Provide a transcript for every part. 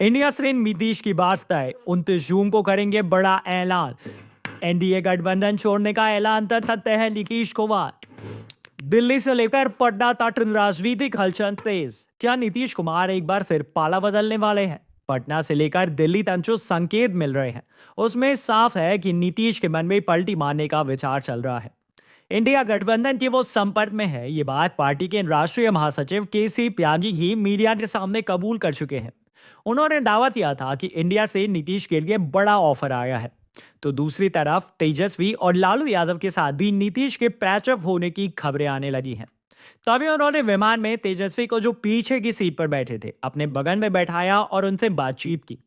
India से नीतीश की बात तय, 29 जून को करेंगे बड़ा ऐलान। एनडीए गठबंधन छोड़ने का ऐलान कर सकते हैं नीतीश कुमार। दिल्ली से लेकर पटना तक राजनीतिक हलचल तेज। क्या नीतीश कुमार एक बार फिर पाला बदलने वाले हैं? पटना से लेकर दिल्ली तक जो संकेत मिल रहे हैं उसमें साफ है कि नीतीश के मन में पलटी मारने का विचार चल रहा है। इंडिया गठबंधन के वो संपर्क में है, ये बात पार्टी के राष्ट्रीय महासचिव केसी त्यागी ही मीडिया के सामने कबूल कर चुके हैं। उन्होंने दावा किया था कि इंडिया से नीतीश के लिए बड़ा ऑफर आया है। तो दूसरी तरफ तेजस्वी और लालू यादव के साथ भी नीतीश के पैचअप होने की खबरें आने लगी हैं। तभी उन्होंने विमान में तेजस्वी को, जो पीछे की सीट पर बैठे थे, अपने बगल में बैठाया और उनसे बातचीत की।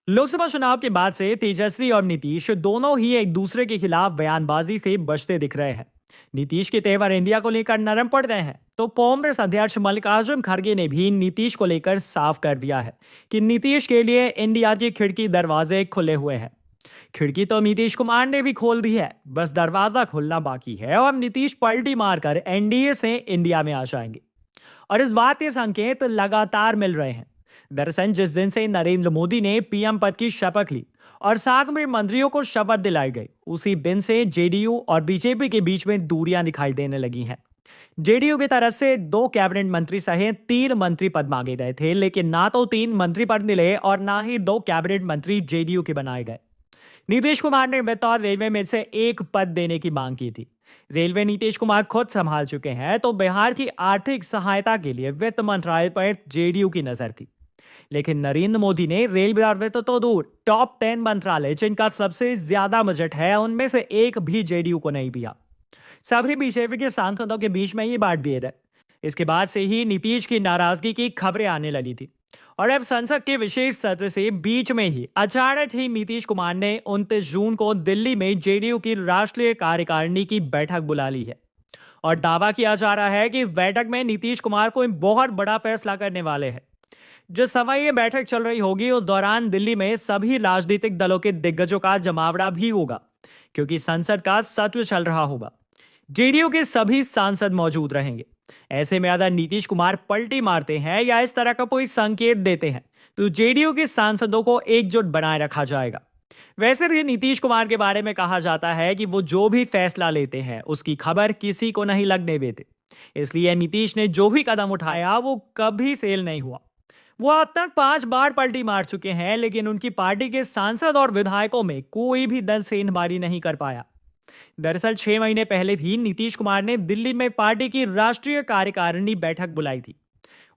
लोकसभा चुनाव के बाद से तेजस्वी और नीतीश दोनों ही एक दूसरे के खिलाफ बयानबाजी से बचते दिख रहे हैं। नीतीश के तेवर इंडिया को लेकर नरम पड़ गए हैं, तो कांग्रेस अध्यक्ष मल्लिकार्जुन खड़गे ने भी नीतीश को लेकर साफ कर दिया है कि नीतीश के लिए इंडिया की खिड़की दरवाजे खुले हुए हैं। खिड़की तो नीतीश कुमार ने भी खोल दी है, बस दरवाजा खुलना बाकी है और नीतीश पलटी मारकर एनडीए से इंडिया में आ जाएंगे। और इस बात के संकेत लगातार मिल रहे हैं। दरअसल जिस दिन से नरेंद्र मोदी ने पीएम पद की शपथ ली और साथ में मंत्रियों को शपथ दिलाई गई, उसी दिन से जेडीयू और बीजेपी के बीच में दूरियां दिखाई देने लगी हैं। जेडीयू की तरफ से 2 कैबिनेट मंत्री सहित 3 मंत्री पद मांगे गए थे, लेकिन ना तो 3 मंत्री पद मिले और ना ही 2 कैबिनेट मंत्री जेडीयू के बनाए गए। नीतीश कुमार ने बतौर रेलवे में से 1 पद देने की मांग की थी। रेलवे नीतीश कुमार खुद संभाल चुके हैं, तो बिहार की आर्थिक सहायता के लिए वित्त मंत्रालय पर जेडीयू की नजर थी। लेकिन नरेंद्र मोदी ने रेलवे और वित्त तो दूर, टॉप 10 मंत्रालय जिनका सबसे ज्यादा बजट है, उनमें से एक भी जेडीयू को नहीं दिया। सभी बीजेपी के सांसदों के बीच में ये बातभेद है। इसके बाद से ही नीतीश की नाराजगी की खबरें आने लगी थी और अब संसद के विशेष सत्र से बीच में ही अचानक ही नीतीश कुमार ने 29 जून को दिल्ली में जेडीयू की राष्ट्रीय कार्यकारिणी की बैठक बुला ली है। और दावा किया जा रहा है कि इस बैठक में नीतीश कुमार कोई बहुत बड़ा फैसला करने वाले हैं। जिस समय ये बैठक चल रही होगी उस दौरान दिल्ली में सभी राजनीतिक दलों के दिग्गजों का जमावड़ा भी होगा, क्योंकि संसद का सत्र चल रहा होगा। जेडीयू के सभी सांसद मौजूद रहेंगे। ऐसे में अगर नीतीश कुमार पलटी मारते हैं या इस तरह का कोई संकेत देते हैं, तो जेडीयू के सांसदों को एकजुट बनाए रखा जाएगा। वैसे भी नीतीश कुमार के बारे में कहा जाता है कि वो जो भी फैसला लेते हैं उसकी खबर किसी को नहीं लगने देते। इसलिए नीतीश ने जो भी कदम उठाया वो कभी फेल नहीं हुआ। वो अब तक 5 बार पलटी मार चुके हैं, लेकिन उनकी पार्टी के सांसद और विधायकों में कोई भी दल सेंधमारी नहीं कर पाया। दरअसल 6 महीने पहले भी नीतीश कुमार ने दिल्ली में पार्टी की राष्ट्रीय कार्यकारिणी बैठक बुलाई थी।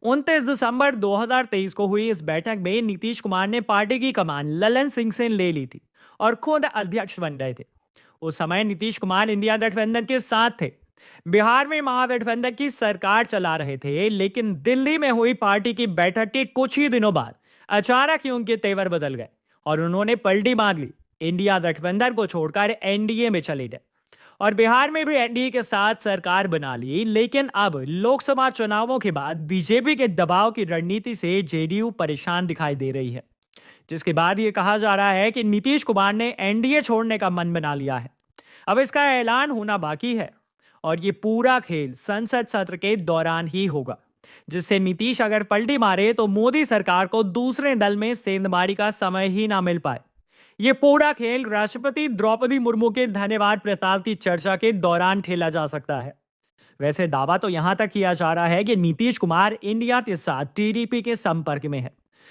29 दिसंबर 2023 को हुई इस बैठक में नीतीश कुमार ने पार्टी की कमान ललन सिंह से ले ली थी और खुद अध्यक्ष बन गए थे। उस समय नीतीश कुमार इंडिया गठबंधन के साथ थे। बिहार में महागठबंधन की सरकार चला रहे थे, लेकिन दिल्ली में हुई पार्टी की बैठक के कुछ ही दिनों बाद अचानक ही उनके तेवर बदल गए और उन्होंने पलटी मार ली। इंडिया गठबंधन को छोड़कर एनडीए में चले गए और बिहार में भी एनडीए के साथ सरकार बना ली। लेकिन अब लोकसभा चुनावों के बाद बीजेपी के दबाव की रणनीति से जेडीयू परेशान दिखाई दे रही है, जिसके बाद ये कहा जा रहा है कि नीतीश कुमार ने एनडीए छोड़ने का मन बना लिया है। अब इसका ऐलान होना बाकी है और ये पूरा खेल संसद सत्र के दौरान ही होगा, जिससे नीतीश अगर पलटी मारे तो मोदी सरकार को दूसरे दल में सेंधमारी का समय ही ना मिल पाए। ये पूरा खेल राष्ट्रपति द्रौपदी मुर्मू के धन्यवाद प्रस्ताव की चर्चा के दौरान खेला जा सकता है। वैसे दावा तो यहां तक किया जा रहा है कि नीतीश कुमार इंडिया के साथ टीडीपी के संपर्क में है।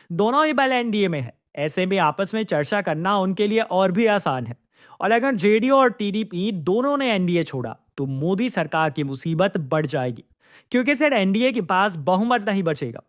दोनों ही बल एनडीए में है। ऐसे में आपस में चर्चा करना उनके लिए और भी आसान है। और अगर जेडीयू और टीडीपी दोनों ने एनडीए छोड़ा तो मोदी सरकार की मुसीबत बढ़ जाएगी, क्योंकि सिर्फ एनडीए के पास बहुमत नहीं बचेगा।